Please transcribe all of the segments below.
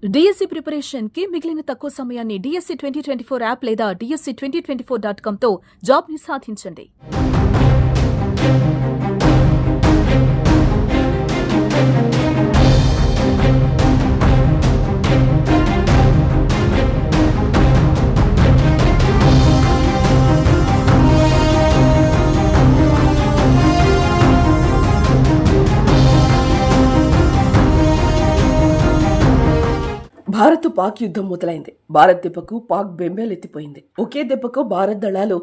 DSC preparation కి మిగిలిన తక్కువ సమయాన్ని డిఎస్సి 2024 యాప్ లేదా DSC2024.com తో జాబ్ ని సాధించండి. భారత్ పాక్ యుద్ధం మొదలైంది. భారత్ దెబ్బకు పాక్ బెంబేలెత్తిపోయింది. ఒకే దెబ్బకు భారత్ దళాలు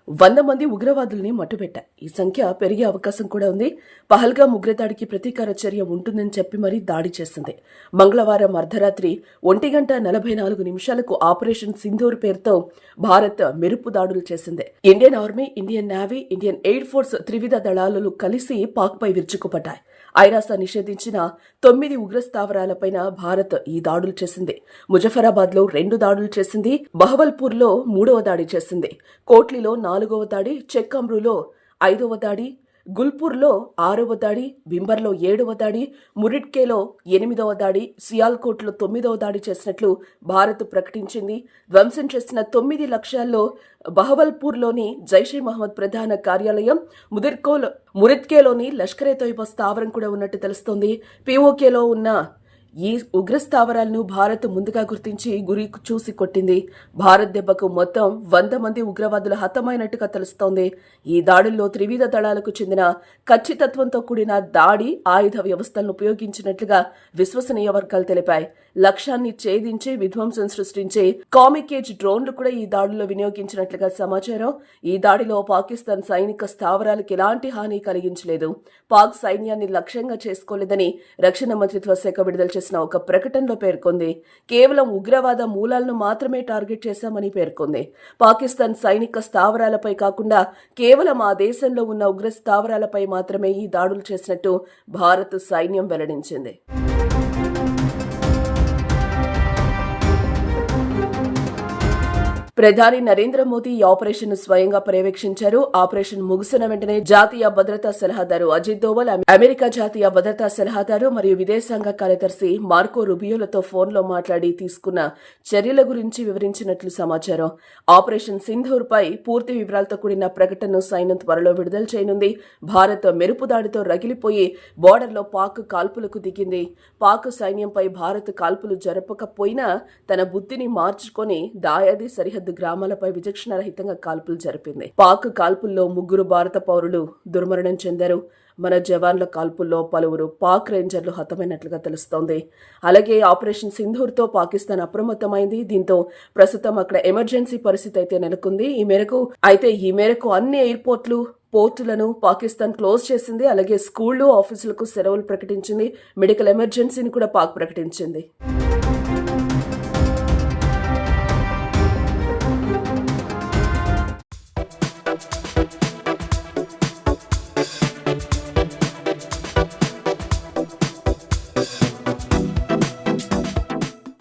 100 మంది ఉగ్రవాదుల్ని మట్టుపెట్టాయి. ఈ సంఖ్య పెరిగే అవకాశం కూడా ఉంది. పహల్గాం ఉగ్రదాడికి ప్రతీకార చర్య ఉంటుందని చెప్పి మరీ దాడి చేసింది. మంగళవారం అర్ధరాత్రి 1:44 ఆపరేషన్ సింధూర్ పేరుతో భారత్ మెరుపు దాడులు చేసింది. Indian army, Indian navy, Indian air force త్రివిధ దళాలు కలిసి పాక్పై విరుచుకుపడ్డాయి. ఐరాస నిషేధించిన 9 ఉగ్ర స్థావరాలపైన భారత్ ఈ దాడులు చేసింది. ముజఫరాబాద్ లో 2 దాడులు చేసింది. బహవల్పూర్ లో 3వ దాడి చేసింది. కోట్లీలో 4వ దాడి, చెక్అమ్రూలో 5వ దాడి, గుల్పూర్లో 6వ దాడి, బింబర్లో 7వ దాడి, మురిడ్కేలో 8వ దాడి, సియాల్కోట్లో 9వ దాడి చేసినట్లు భారత్ ప్రకటించింది. ధ్వంసం చేసిన 9 లక్ష్యాల్లో బహవల్పూర్లోని జైషే మహమ్మద్ ప్రధాన కార్యాలయం, మురిద్కేలోని లష్కరే తోయిబా స్థావరం కూడా ఉన్నట్టు తెలుస్తోంది. పిఓకేలో ఉన్న ఈ ఉగ్ర స్థావరాలను భారత్ ముందుగా గుర్తించి గురి చూసి కొట్టింది. భారత్ దెబ్బకు మొత్తం 100 మంది ఉగ్రవాదులు హతమైనట్టుగా తెలుస్తోంది. ఈ దాడుల్లో త్రివిధ దళాలకు చెందిన ఖచ్చితత్వంతో కూడిన దాడి ఆయుధ వ్యవస్థలను ఉపయోగించినట్లుగా విశ్వసనీయ వర్గాలు తెలిపాయి. లక్ష్యాన్ని ఛేదించి విధ్వంసం సృష్టించే కామికేజ్ డ్రోన్లు కూడా ఈ దాడిలో వినియోగించినట్లుగా సమాచారం. ఈ దాడిలో పాకిస్తాన్ సైనిక స్థావరాలకు ఎలాంటి హాని కలిగించలేదు. పాక్ సైన్యాన్ని లక్ష్యంగా చేసుకోలేదని రక్షణ మంత్రిత్వ శాఖ విడుదల చేసిన ఒక ప్రకటనలో పేర్కొంది. కేవలం ఉగ్రవాద మూలాలను మాత్రమే టార్గెట్ చేశామని పేర్కొంది. పాకిస్తాన్ సైనిక స్థావరాలపై కాకుండా కేవలం ఆ దేశంలో ఉన్న ఉగ్ర స్థావరాలపై మాత్రమే ఈ దాడులు చేసినట్టు భారత్ సైన్యం వెల్లడించింది. ప్రధాని నరేంద్ర మోదీ ఈ ఆపరేషన్ ను స్వయంగా పర్యవేక్షించారు. ఆపరేషన్ ముగిసిన వెంటనే జాతీయ భద్రతా సలహాదారు అజిత్ దోవల్, అమెరికా జాతీయ భద్రతా సలహాదారు మరియు విదేశాంగ కార్యదర్శి మార్కో రుబియోలతో ఫోన్లో మాట్లాడి తీసుకున్న చర్యల గురించి వివరించినట్లు సమాచారం. ఆపరేషన్ సింధూర్ పై పూర్తి వివరాలతో కూడిన ప్రకటనను సైన్యం త్వరలో విడుదల చేయనుంది. భారత్ మెరుపు దాడితో రగిలిపోయి బోర్డర్లో పాక్ కాల్పులకు దిగింది. పాక్ సైన్యంపై భారత్ కాల్పులు జరపకపోయినా తన బుద్ధిని మార్చుకొని దాయాది సరిహద్దు గ్రామాలపై విచక్షణరహితంగా కాల్పులు జరిపింది. పాక్ కాల్పుల్లో 3 భారత పౌరులు దుర్మరణం చెందారు. మన జవాన్ల కాల్పుల్లో పలువురు పాక్ రేంజర్లు హతమైనట్లుగా తెలుస్తోంది. అలాగే ఆపరేషన్ సింధూర్తో పాకిస్తాన్ అప్రమత్తమైంది. దీంతో ప్రస్తుతం అక్కడ ఎమర్జెన్సీ పరిస్థితి అయితే నెలకొంది. ఈ మేరకు అన్ని ఎయిర్పోర్ట్లు, పోర్టులను పాకిస్తాన్ క్లోజ్ చేసింది. అలాగే స్కూళ్లు, ఆఫీసులకు సెలవులు ప్రకటించింది. మెడికల్ ఎమర్జెన్సీని కూడా పాక్ ప్రకటించింది.